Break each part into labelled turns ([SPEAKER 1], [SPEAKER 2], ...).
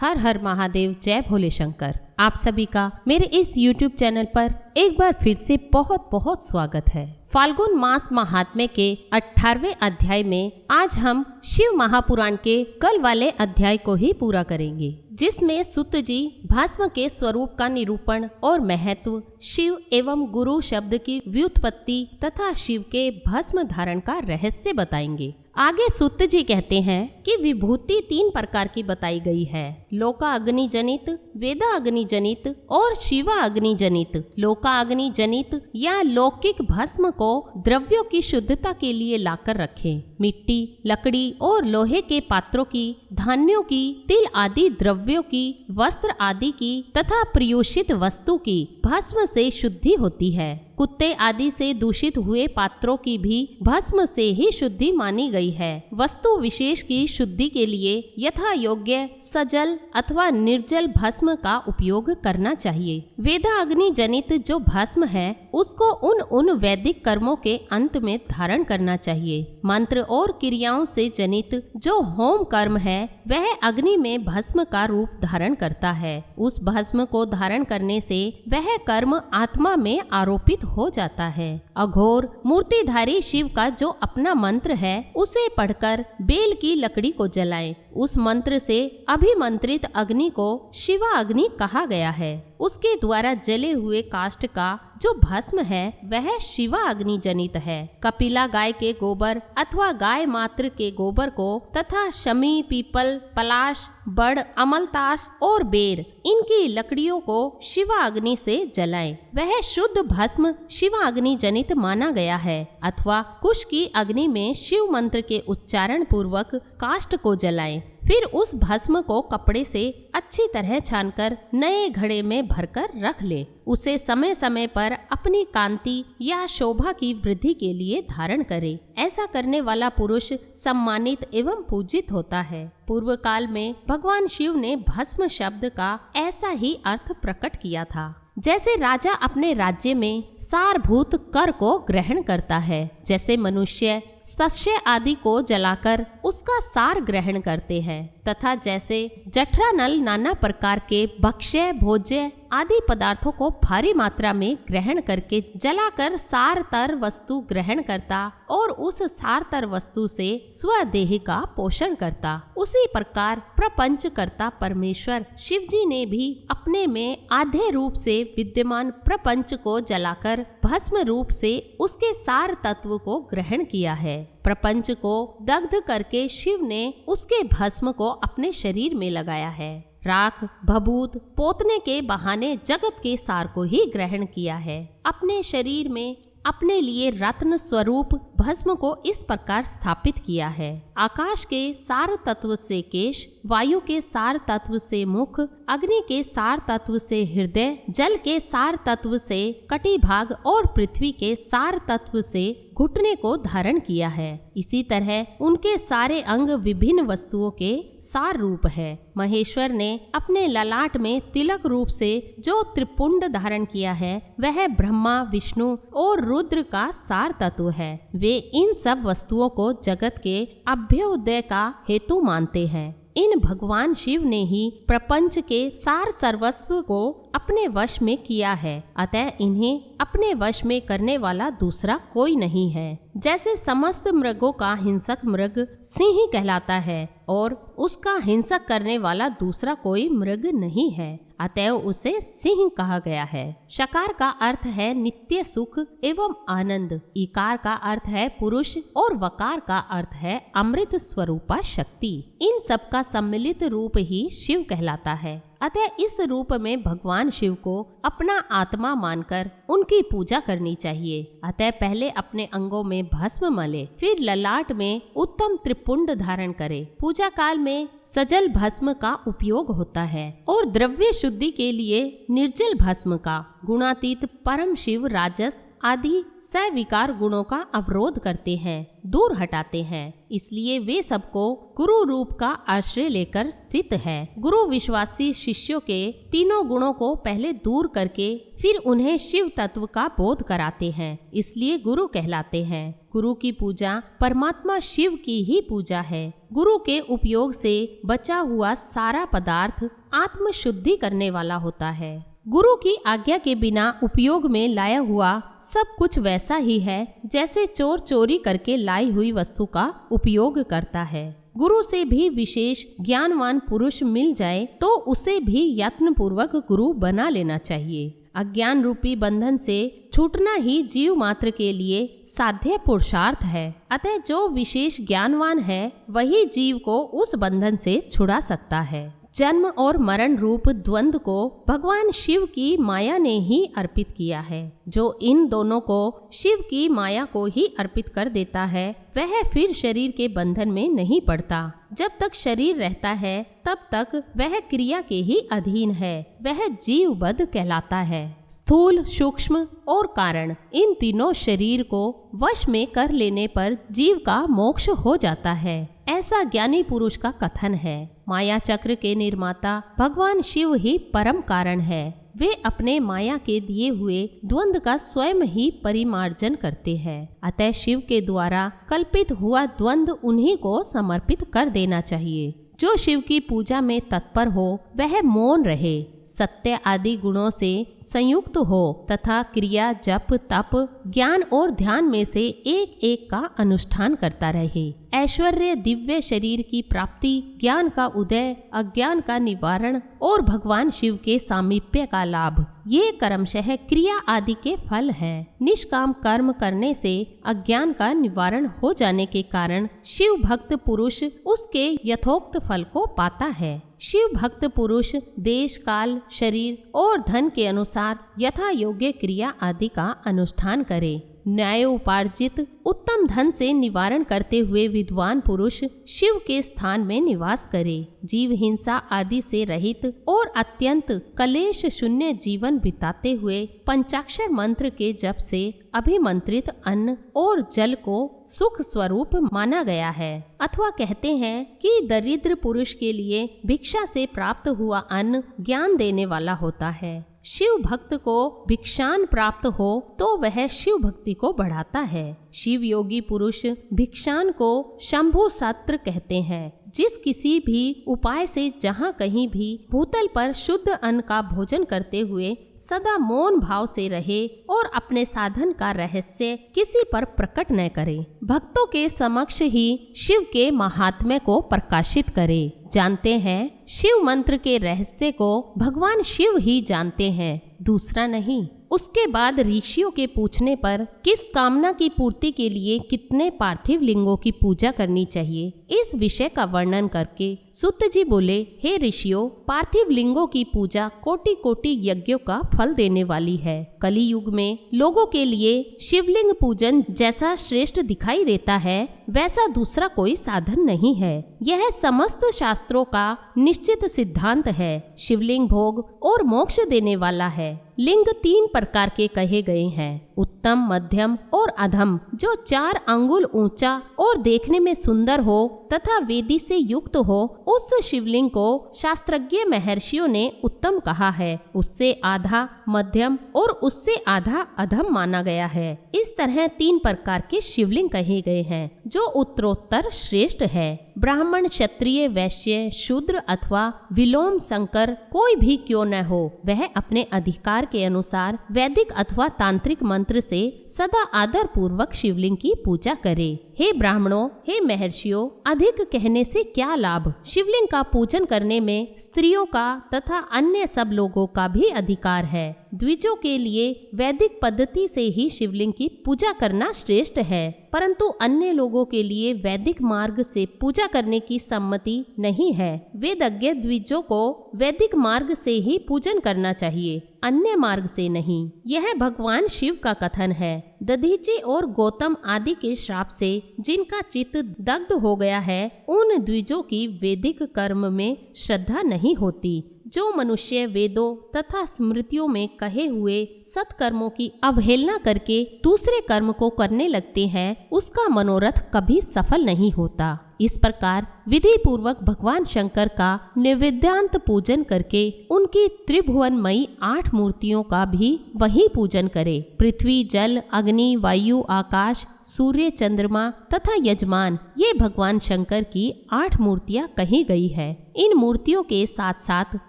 [SPEAKER 1] हर हर महादेव, जय भोले शंकर। आप सभी का मेरे इस YouTube चैनल पर एक बार फिर से बहुत बहुत स्वागत है। फाल्गुन मास महात्म्य के 18वें अध्याय में आज हम शिव महापुराण के कल वाले अध्याय को ही पूरा करेंगे, जिसमें सुत जी भस्म के स्वरूप का निरूपण और महत्व, शिव एवं गुरु शब्द की व्युत्पत्ति तथा शिव के भस्म धारण का रहस्य बताएंगे। आगे सुत जी कहते हैं कि विभूति 3 प्रकार की बताई गई है, लोका अग्नि जनित, वेदा अग्नि जनित और शिवा अग्नि जनित। लोका अग्नि जनित या लौकिक भस्म को द्रव्यों की शुद्धता के लिए लाकर रखें। मिट्टी, लकड़ी और लोहे के पात्रों की, धान्यों की, तिल आदि द्रव्यों की, वस्त्र आदि की तथा प्रयोषित वस्तु की भस्म से शुद्धि होती है। कुत्ते आदि से दूषित हुए पात्रों की भी भस्म से ही शुद्धि मानी गई है। वस्तु विशेष की शुद्धि के लिए यथा योग्य सजल अथवा निर्जल भस्म का उपयोग करना चाहिए। वेदा अग्नि जनित जो भस्म है उसको उन वैदिक कर्मों के अंत में धारण करना चाहिए। मंत्र और क्रियाओं से जनित जो होम कर्म है वह अग्नि में भस्म का रूप धारण करता है। उस भस्म को धारण करने से वह कर्म आत्मा में आरोपित हो जाता है। अघोर मूर्तिधारी शिव का जो अपना मंत्र है उसे पढ़कर बेल की लकड़ी को जलाएं। उस मंत्र से अभिमंत्रित अग्नि को शिवा अग्नि कहा गया है। उसके द्वारा जले हुए काष्ठ का जो भस्म है वह शिवा अग्नि जनित है। कपिला गाय के गोबर अथवा गाय मात्र के गोबर को तथा शमी, पीपल, पलाश, बड़, अमलतास और बेर इनकी लकड़ियों को शिवा अग्नि से जलाएं। वह शुद्ध भस्म शिवा अग्नि जनित माना गया है। अथवा कुश की अग्नि में शिव मंत्र के उच्चारण पूर्वक काष्ठ को जलाएं। फिर उस भस्म को कपड़े से अच्छी तरह छानकर नए घड़े में भरकर रख ले। उसे समय समय पर अपनी कांति या शोभा की वृद्धि के लिए धारण करे। ऐसा करने वाला पुरुष सम्मानित एवं पूजित होता है। पूर्व काल में भगवान शिव ने भस्म शब्द का ऐसा ही अर्थ प्रकट किया था। जैसे राजा अपने राज्य में सारभूत कर को ग्रहण करता है, जैसे मनुष्य शस्य आदि को जलाकर उसका सार ग्रहण करते हैं, तथा जैसे जठरा नल नाना प्रकार के भक्ष्य, भोज्य आदि पदार्थों को भारी मात्रा में ग्रहण करके जलाकर सारतर वस्तु ग्रहण करता और उस सारतर वस्तु से स्वदेह का पोषण करता, उसी प्रकार प्रपंच करता परमेश्वर शिव जी ने भी अपने में आधे रूप से विद्यमान प्रपंच को जलाकर भस्म रूप से उसके सार तत्व को ग्रहण किया है। प्रपंच को दग्ध करके शिव ने उसके भस्म को अपने शरीर में लगाया है। राख, भभूत पोतने के बहाने जगत के सार को ही ग्रहण किया है। अपने शरीर में अपने लिए रत्न स्वरूप भस्म को इस प्रकार स्थापित किया है। आकाश के सार तत्व से केश, वायु के सार तत्व से मुख, अग्नि के सार तत्व से हृदय, जल के सार तत्व से कटिभाग और पृथ्वी के सार तत्व से घुटने को धारण किया है। इसी तरह उनके सारे अंग विभिन्न वस्तुओं के सार रूप है। महेश्वर ने अपने ललाट में तिलक रूप से जो त्रिपुंड धारण किया है वह ब्रह्मा, विष्णु और रुद्र का सार तत्व है। वे इन सब वस्तुओं को जगत के अभ्युदय का हेतु मानते हैं। इन भगवान शिव ने ही प्रपंच के सार सर्वस्व को अपने वश में किया है, अतः इन्हें अपने वश में करने वाला दूसरा कोई नहीं है। जैसे समस्त मृगों का हिंसक मृग सिंह कहलाता है और उसका हिंसक करने वाला दूसरा कोई मृग नहीं है, अतएव उसे सिंह कहा गया है। शकार का अर्थ है नित्य सुख एवं आनंद, इकार का अर्थ है पुरुष और वकार का अर्थ है अमृत स्वरूपा शक्ति। इन सब का सम्मिलित रूप ही शिव कहलाता है। अतः इस रूप में भगवान शिव को अपना आत्मा मानकर उनकी पूजा करनी चाहिए। अतः पहले अपने अंगों में भस्म मले, फिर ललाट में उत्तम त्रिपुंड धारण करे। पूजा काल में सजल भस्म का उपयोग होता है और द्रव्य शुद्धि के लिए निर्जल भस्म का। गुणातीत परम शिव राजस आदि सविकार गुणों का अवरोध करते हैं, दूर हटाते हैं। इसलिए वे सबको गुरु रूप का आश्रय लेकर स्थित है। गुरु विश्वासी शिष्यों के तीनों गुणों को पहले दूर करके फिर उन्हें शिव तत्व का बोध कराते हैं, इसलिए गुरु कहलाते हैं। गुरु की पूजा परमात्मा शिव की ही पूजा है। गुरु के उपयोग से बचा हुआ सारा पदार्थ आत्म शुद्धि करने वाला होता है। गुरु की आज्ञा के बिना उपयोग में लाया हुआ सब कुछ वैसा ही है जैसे चोर चोरी करके लाई हुई वस्तु का उपयोग करता है। गुरु से भी विशेष ज्ञानवान पुरुष मिल जाए तो उसे भी यत्न पूर्वक गुरु बना लेना चाहिए। अज्ञान रूपी बंधन से छूटना ही जीव मात्र के लिए साध्य पुरुषार्थ है। अतः जो विशेष ज्ञानवान है वही जीव को उस बंधन से छुड़ा सकता है। जन्म और मरण रूप द्वंद्व को भगवान शिव की माया ने ही अर्पित किया है। जो इन दोनों को शिव की माया को ही अर्पित कर देता है वह फिर शरीर के बंधन में नहीं पड़ता। जब तक शरीर रहता है तब तक वह क्रिया के ही अधीन है, वह जीवबद्ध कहलाता है। स्थूल, सूक्ष्म और कारण इन तीनों शरीर को वश में कर लेने पर जीव का मोक्ष हो जाता है, ऐसा ज्ञानी पुरुष का कथन है। माया चक्र के निर्माता भगवान शिव ही परम कारण है। वे अपने माया के दिए हुए द्वंद्व का स्वयं ही परिमार्जन करते हैं। अतः शिव के द्वारा कल्पित हुआ द्वंद्व उन्हीं को समर्पित कर देना चाहिए। जो शिव की पूजा में तत्पर हो वह मौन रहे, सत्य आदि गुणों से संयुक्त हो तथा क्रिया, जप, तप, ज्ञान और ध्यान में से एक एक का अनुष्ठान करता रहे। ऐश्वर्य, दिव्य शरीर की प्राप्ति, ज्ञान का उदय, अज्ञान का निवारण और भगवान शिव के सामीप्य का लाभ, ये क्रमशः क्रिया आदि के फल हैं। निष्काम कर्म करने से अज्ञान का निवारण हो जाने के कारण शिव भक्त पुरुष उसके यथोक्त फल को पाता है। शिव भक्त पुरुष देश, काल, शरीर और धन के अनुसार यथा योग्य क्रिया आदि का अनुष्ठान करे। न्यायोपार्जित उत्तम धन से निवारण करते हुए विद्वान पुरुष शिव के स्थान में निवास करे। जीव हिंसा आदि से रहित और अत्यंत कलेश शून्य जीवन बिताते हुए पंचाक्षर मंत्र के जप से अभिमंत्रित अन्न और जल को सुख स्वरूप माना गया है। अथवा कहते हैं कि दरिद्र पुरुष के लिए भिक्षा से प्राप्त हुआ अन्न ज्ञान देने वाला होता है। शिव भक्त को भिक्षान प्राप्त हो तो वह शिव भक्ति को बढ़ाता है। शिव योगी पुरुष भिक्षान को शंभु सत्र कहते हैं। जिस किसी भी उपाय से जहाँ कहीं भी भूतल पर शुद्ध अन्न का भोजन करते हुए सदा मौन भाव से रहे और अपने साधन का रहस्य किसी पर प्रकट न करे, भक्तों के समक्ष ही शिव के महात्म्य को प्रकाशित करे। जानते हैं शिव मंत्र के रहस्य को भगवान शिव ही जानते हैं, दूसरा नहीं। उसके बाद ऋषियों के पूछने पर किस कामना की पूर्ति के लिए कितने पार्थिव लिंगों की पूजा करनी चाहिए, इस विषय का वर्णन करके सुत जी बोले, हे ऋषियों, पार्थिव लिंगों की पूजा कोटि कोटि यज्ञों का फल देने वाली है। कली युग में लोगों के लिए शिवलिंग पूजन जैसा श्रेष्ठ दिखाई देता है वैसा दूसरा कोई साधन नहीं है। यह समस्त शास्त्रों का निश्चित सिद्धांत है। शिवलिंग भोग और मोक्ष देने वाला है। लिंग 3 प्रकार के कहे गए हैं, उत्तम, मध्यम और अधम। जो 4 अंगुल ऊंचा और देखने में सुंदर हो तथा वेदी से युक्त हो, उस शिवलिंग को शास्त्रज्ञ महर्षियों ने उत्तम कहा है। उससे आधा मध्यम और उससे आधा अधम माना गया है। इस तरह 3 प्रकार के शिवलिंग कहे गए हैं जो उत्तरोत्तर श्रेष्ठ है। ब्राह्मण, क्षत्रिय, वैश्य, शूद्र अथवा विलोम संकर कोई भी क्यों न हो, वह अपने अधिकार के अनुसार वैदिक अथवा तांत्रिक मंत्र से सदा आदर पूर्वक शिवलिंग की पूजा करे। हे ब्राह्मणों, हे महर्षियों, अधिक कहने से क्या लाभ। शिवलिंग का पूजन करने में स्त्रियों का तथा अन्य सब लोगों का भी अधिकार है। द्विजों के लिए वैदिक पद्धति से ही शिवलिंग की पूजा करना श्रेष्ठ है, परंतु अन्य लोगों के लिए वैदिक मार्ग से पूजा करने की सम्मति नहीं है। वेदज्ञ द्विजों को वैदिक मार्ग से ही पूजन करना चाहिए, अन्य मार्ग से नहीं। यह भगवान शिव का कथन है। दधीची और गौतम आदि के श्राप से जिनका चित्त दग्ध हो गया है, उन द्विजों की वैदिक कर्म में श्रद्धा नहीं होती। जो मनुष्य वेदों तथा स्मृतियों में कहे हुए सत्कर्मों की अवहेलना करके दूसरे कर्म को करने लगते हैं, उसका मनोरथ कभी सफल नहीं होता। इस प्रकार विधि पूर्वक भगवान शंकर का नैवेद्यांत पूजन करके उनकी त्रिभुवनमयी 8 मूर्तियों का भी वही पूजन करे। पृथ्वी, जल, अग्नि, वायु, आकाश, सूर्य, चंद्रमा तथा यजमान, ये भगवान शंकर की 8 मूर्तियां कही गई है। इन मूर्तियों के साथ साथ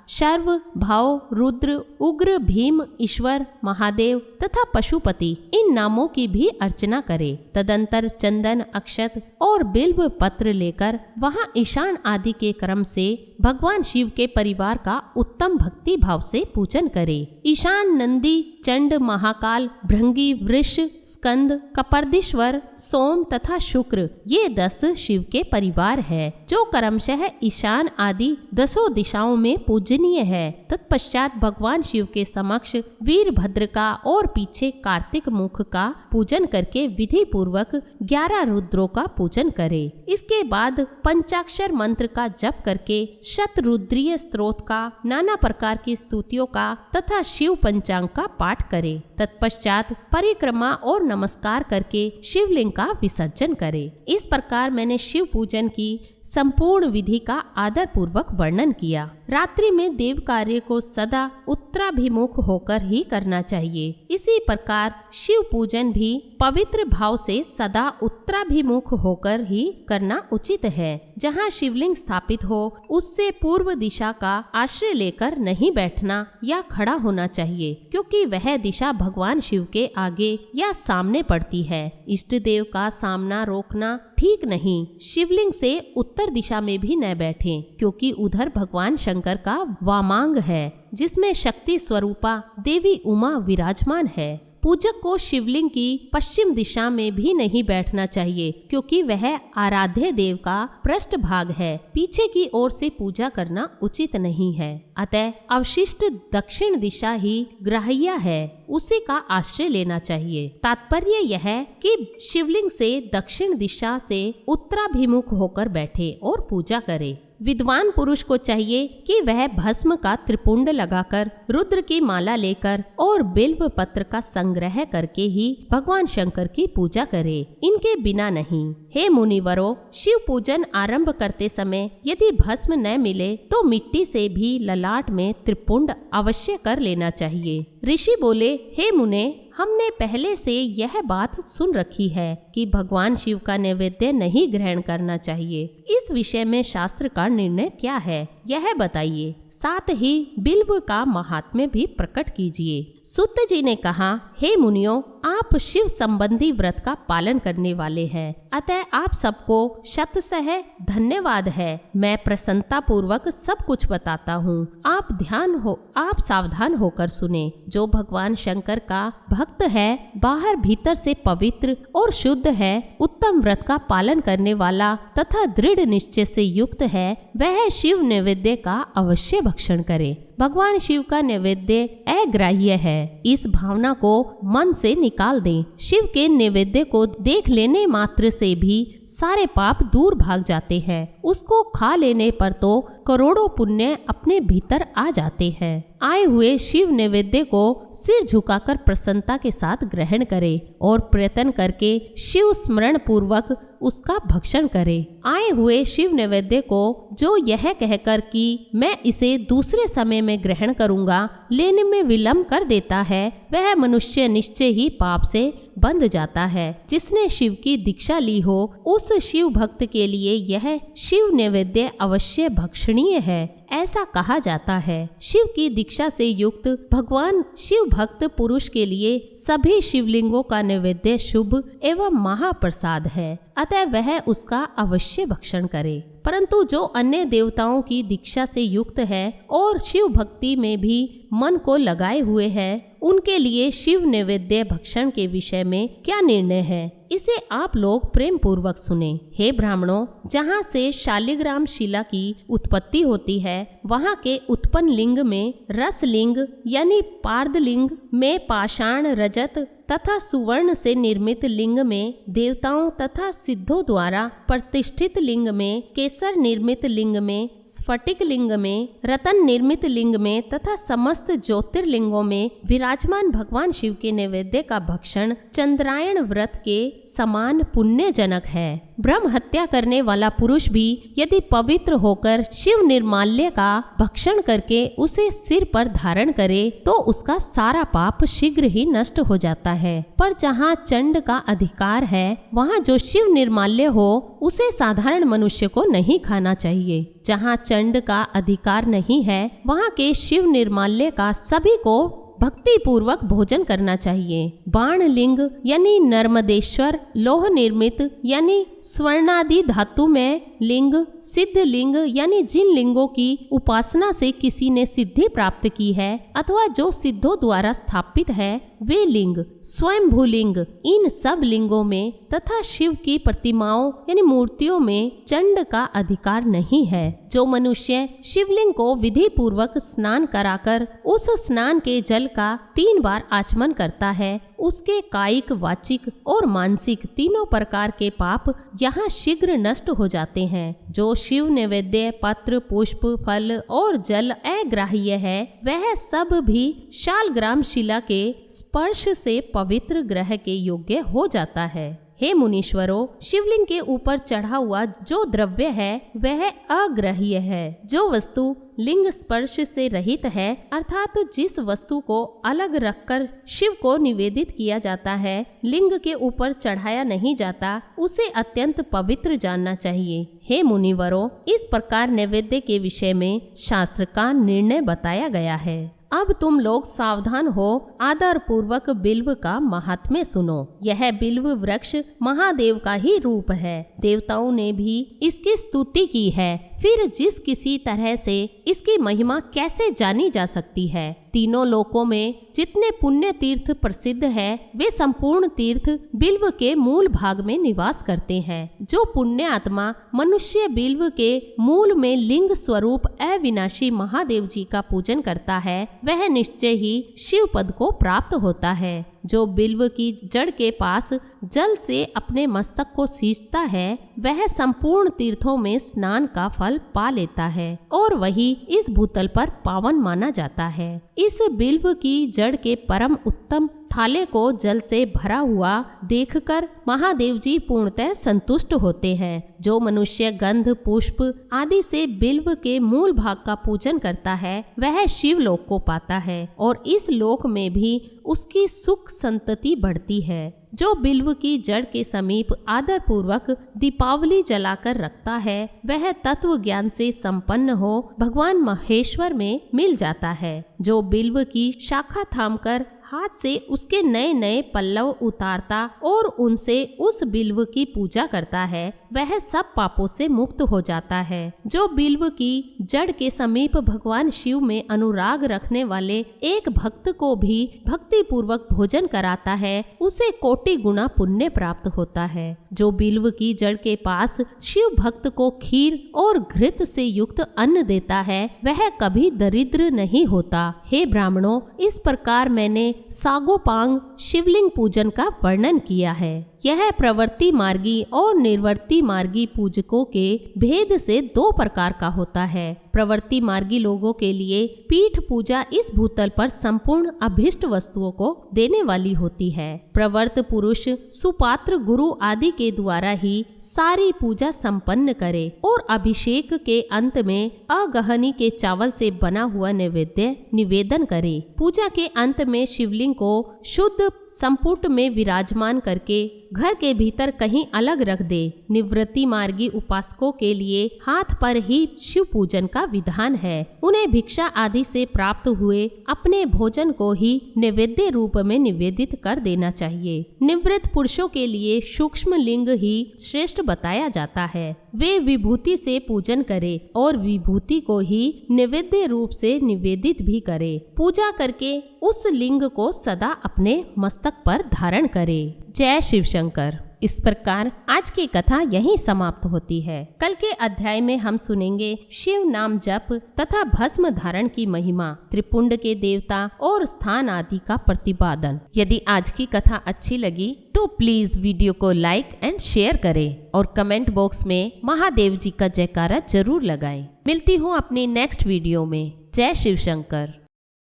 [SPEAKER 1] शर्व, भव, रुद्र, उग्र, भीम, ईश्वर, महादेव तथा पशुपति, इन नामों की भी अर्चना करे। तदंतर चंदन, अक्षत और बिल्व पत्र लेकर वहां ईशान आदि के क्रम से भगवान शिव के परिवार का उत्तम भक्ति भाव से पूजन करे। ईशान नंदी, चंड, महाकाल, भृंगी, वृष, स्कंद, कपर्दीश्वर, सोम तथा शुक्र, ये 10 शिव के परिवार है, जो क्रमशः ईशान आदि 10 दिशाओं में पूजनीय है। तत्पश्चात भगवान शिव के समक्ष वीरभद्र का और पीछे कार्तिक मुख का पूजन करके विधि पूर्वक 11 रुद्रों का पूजन करे। इसके बाद पंचाक्षर मंत्र का जप करके शतरुद्रीय स्तोत्र का, नाना प्रकार की स्तुतियों का तथा शिव पंचांग का पाठ करे। तत्पश्चात परिक्रमा और नमस्कार करके शिवलिंग का विसर्जन करे। इस प्रकार मैंने शिव पूजन की संपूर्ण विधि का आदर पूर्वक वर्णन किया। रात्रि में देव कार्य को सदा उत्तराभिमुख होकर ही करना चाहिए। इसी प्रकार शिव पूजन भी पवित्र भाव से सदा उत्तराभिमुख होकर ही करना उचित है। जहाँ शिवलिंग स्थापित हो उससे पूर्व दिशा का आश्रय लेकर नहीं बैठना या खड़ा होना चाहिए, क्योंकि वह दिशा भगवान शिव के आगे या सामने पड़ती है। इष्ट देव का सामना रोकना ठीक नहीं। शिवलिंग से उत्तर दिशा में भी न बैठें, क्योंकि उधर भगवान शंकर का वामांग है, जिसमें शक्ति स्वरूपा देवी उमा विराजमान है। पूजक को शिवलिंग की पश्चिम दिशा में भी नहीं बैठना चाहिए, क्योंकि वह आराध्य देव का पृष्ठ भाग है। पीछे की ओर से पूजा करना उचित नहीं है। अतः अवशिष्ट दक्षिण दिशा ही ग्राह्य है, उसी का आश्रय लेना चाहिए। तात्पर्य यह है कि शिवलिंग से दक्षिण दिशा से उत्तराभिमुख होकर बैठे और पूजा करे। विद्वान पुरुष को चाहिए कि वह भस्म का त्रिपुंड लगाकर, रुद्र की माला लेकर और बिल्व पत्र का संग्रह करके ही भगवान शंकर की पूजा करे, इनके बिना नहीं। हे मुनिवरों, शिव पूजन आरंभ करते समय यदि भस्म न मिले तो मिट्टी से भी ललाट में त्रिपुंड अवश्य कर लेना चाहिए। ऋषि बोले, हे मुने, हमने पहले से यह बात सुन रखी है कि भगवान शिव का नैवेद्य नहीं ग्रहण करना चाहिए। इस विषय में शास्त्र का निर्णय क्या है, यह बताइए। साथ ही बिल्व का महात्म्य भी प्रकट कीजिए। सुत जी ने कहा, हे मुनियों, आप शिव संबंधी व्रत का पालन करने वाले हैं, अतः आप सबको शतशः धन्यवाद है। मैं प्रसन्नता पूर्वक सब कुछ बताता हूँ। आप सावधान होकर सुने। जो भगवान शंकर का भक्त है, बाहर भीतर से पवित्र और शुद्ध है, उत्तम व्रत का पालन करने वाला तथा दृढ़ निश्चय से युक्त है, वह शिव नैवेद्य का अवश्य भक्षण करे। भगवान शिव का नैवेद्य अग्राह्य है, इस भावना को मन से निकाल दें। शिव के नैवेद्य को देख लेने मात्र से भी सारे पाप दूर भाग जाते हैं। उसको खा लेने पर तो करोड़ों पुण्य अपने भीतर आ जाते हैं। आए हुए शिव नैवेद्य को सिर झुकाकर प्रसन्नता के साथ ग्रहण करे और प्रयत्न करके शिव स्मरण पूर्वक उसका भक्षण करे। आए हुए शिव नैवेद्य को जो यह कहकर कि मैं इसे दूसरे समय में ग्रहण करूंगा लेने में विलंब कर देता है, वह मनुष्य निश्चय ही पाप से बंध जाता है। जिसने शिव की दीक्षा ली हो, उस शिव भक्त के लिए यह शिव नैवेद्य अवश्य भक्षणीय है, ऐसा कहा जाता है। शिव की दीक्षा से युक्त भगवान शिव भक्त पुरुष के लिए सभी शिवलिंगों का नैवेद्य शुभ एवं महाप्रसाद है, अतः वह उसका अवश्य भक्षण करे। परंतु जो अन्य देवताओं की दीक्षा से युक्त है और शिव भक्ति में भी मन को लगाए हुए हैं, उनके लिए शिव नैवेद्य भक्षण के विषय में क्या निर्णय है, इसे आप लोग प्रेम पूर्वक सुने। हे ब्राह्मणों, जहाँ से शालिग्राम शिला की उत्पत्ति होती है, वहाँ के उत्पन्न लिंग में रस लिंग यानी पार्द लिंग में पाषाण रजत तथा सुवर्ण से निर्मित लिंग में देवताओं तथा सिद्धों द्वारा प्रतिष्ठित लिंग में, केसर निर्मित लिंग में, स्फटिक लिंग में, रतन निर्मित लिंग में तथा समस्त ज्योतिर्लिंगों में विराजमान भगवान शिव के नैवेद्य का भक्षण चंद्रायण व्रत के समान पुण्यजनक है। ब्रह्म हत्या करने वाला पुरुष भी यदि पवित्र होकर शिव निर्माल्य का भक्षण करके उसे सिर पर धारण करे तो उसका सारा पाप शीघ्र ही नष्ट हो जाता है। पर जहाँ चंड का अधिकार है वहाँ जो शिव निर्माल्य हो उसे साधारण मनुष्य को नहीं खाना चाहिए। जहाँ चंड का अधिकार नहीं है वहाँ के शिव निर्माल्य का सभी को भक्ति पूर्वक भोजन करना चाहिए। बाण लिंग यानी नर्मदेश्वर, लोह निर्मित यानी स्वर्णादि धातु में लिंग, सिद्ध लिंग यानी जिन लिंगों की उपासना से किसी ने सिद्धि प्राप्त की है अथवा जो सिद्धों द्वारा स्थापित है वे लिंग, स्वयंभू लिंग, इन सब लिंगों में तथा शिव की प्रतिमाओं यानी मूर्तियों में चंड का अधिकार नहीं है। जो मनुष्य शिवलिंग को विधि पूर्वक स्नान कराकर उस स्नान के जल का 3 बार आचमन करता है उसके कायिक, वाचिक और मानसिक तीनों प्रकार के पाप यहाँ शीघ्र नष्ट हो जाते हैं। जो शिव नैवेद्य पत्र, पुष्प, फल और जल अग्राह्य है वह सब भी शालग्राम शिला के स्पर्श से पवित्र ग्रह के योग्य हो जाता है। हे मुनीश्वरों, शिवलिंग के ऊपर चढ़ा हुआ जो द्रव्य है वह अग्राह्य है। जो वस्तु लिंग स्पर्श से रहित है अर्थात जिस वस्तु को अलग रखकर शिव को निवेदित किया जाता है, लिंग के ऊपर चढ़ाया नहीं जाता, उसे अत्यंत पवित्र जानना चाहिए। हे मुनिवरों, इस प्रकार नैवेद्य के विषय में शास्त्र का निर्णय बताया गया है। अब तुम लोग सावधान हो, आदर पूर्वक बिल्व का महात्म्य सुनो। यह बिल्व वृक्ष महादेव का ही रूप है। देवताओं ने भी इसकी स्तुति की है। फिर जिस किसी तरह से इसकी महिमा कैसे जानी जा सकती है। तीनों लोकों में जितने पुण्य तीर्थ प्रसिद्ध है वे संपूर्ण तीर्थ बिल्व के मूल भाग में निवास करते हैं। जो पुण्य आत्मा मनुष्य बिल्व के मूल में लिंग स्वरूप अविनाशी महादेव जी का पूजन करता है वह निश्चय ही शिव पद को प्राप्त होता है। जो बिल्व की जड़ के पास जल से अपने मस्तक को सींचता है वह संपूर्ण तीर्थों में स्नान का फल पा लेता है और वही इस भूतल पर पावन माना जाता है। इस बिल्व की जड़ के परम उत्तम थाले को जल से भरा हुआ देखकर महादेव जी पूर्णतः संतुष्ट होते हैं। जो मनुष्य गंध, पुष्प आदि से बिल्व के मूल भाग का पूजन करता है वह शिव लोक को पाता है और इस लोक में भी उसकी सुख संतति बढ़ती है। जो बिल्व की जड़ के समीप आदर पूर्वक दीपावली जलाकर रखता है वह तत्व ज्ञान से संपन्न हो भगवान महेश्वर में मिल जाता है। जो बिल्व की शाखा थामकर हाथ से उसके नए नए पल्लव उतारता और उनसे उस बिल्व की पूजा करता है वह सब पापों से मुक्त हो जाता है। जो बिल्व की जड़ के समीप भगवान शिव में अनुराग रखने वाले एक भक्त को भी भक्ति पूर्वक भोजन कराता है उसे कोटि गुना पुण्य प्राप्त होता है। जो बिल्व की जड़ के पास शिव भक्त को खीर और घृत से युक्त अन्न देता है वह कभी दरिद्र नहीं होता। हे ब्राह्मणों, इस प्रकार मैंने सागोपांग शिवलिंग पूजन का वर्णन किया है। यह प्रवृत्ति मार्गी और निर्वर्ती मार्गी पूजकों के भेद से 2 प्रकार का होता है। प्रवृत्ति मार्गी लोगों के लिए पीठ पूजा इस भूतल पर संपूर्ण अभिष्ट वस्तुओं को देने वाली होती है। प्रवर्त पुरुष सुपात्र गुरु आदि के द्वारा ही सारी पूजा संपन्न करे और अभिषेक के अंत में अगहनी के चावल से बना हुआ नैवेद्य निवेदन करे। पूजा के अंत में शिवलिंग को शुद्ध संपुट में विराजमान करके घर के भीतर कहीं अलग रख दे। निवृत्ति मार्गी उपासकों के लिए हाथ पर ही शिव पूजन का विधान है। उन्हें भिक्षा आदि से प्राप्त हुए अपने भोजन को ही नैवेद्य रूप में निवेदित कर देना चाहिए। निवृत्त पुरुषों के लिए सूक्ष्म लिंग ही श्रेष्ठ बताया जाता है। वे विभूति से पूजन करे और विभूति को ही नैवेद्य रूप से निवेदित भी करे। पूजा करके उस लिंग को सदा अपने मस्तक पर धारण करे। जय शिव शंकर। इस प्रकार आज की कथा यहीं समाप्त होती है। कल के अध्याय में हम सुनेंगे शिव नाम जप तथा भस्म धारण की महिमा, त्रिपुंड के देवता और स्थान आदि का प्रतिपादन। यदि आज की कथा अच्छी लगी तो प्लीज वीडियो को लाइक एंड शेयर करें और कमेंट बॉक्स में महादेव जी का जयकारा जरूर लगाएं। मिलती हूँ अपनी नेक्स्ट वीडियो में। जय शिव शंकर।